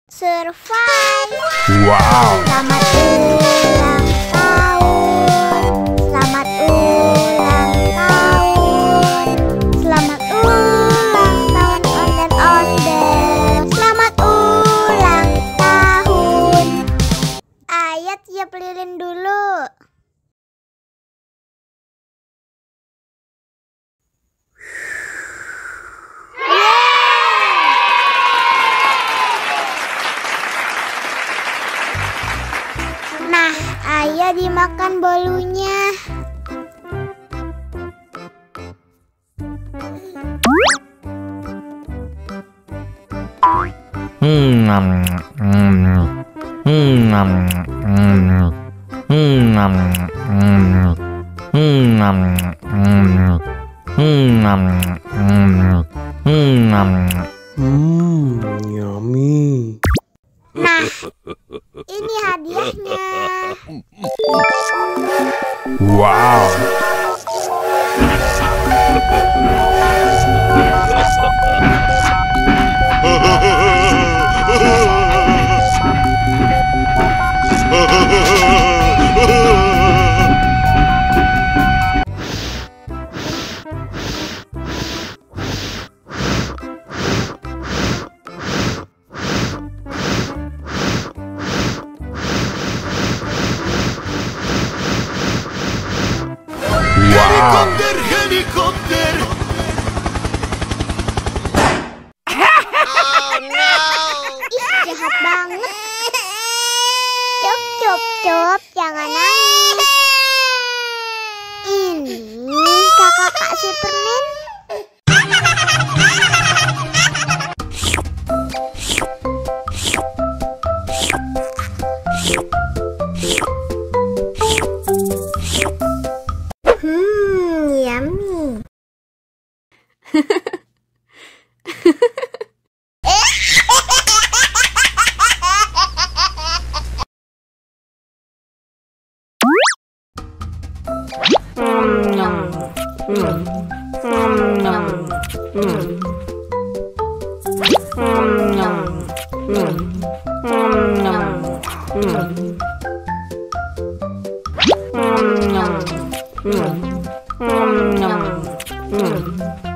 Survive. Wow. Selamat ulang tahun. Selamat ulang tahun. Selamat ulang tahun ondel-ondel. Selamat ulang tahun. Ayo tiup lilin dulu. Nah, ayo dimakan bolunya. Yummy. Nah, ini hadiahnya. Wow. Helikopter, helikopter. Ih, jahat banget. Cup, cup, cup, jangan nangis. Ini kakak Kak Superman. Yummy. Nom nom nom nom.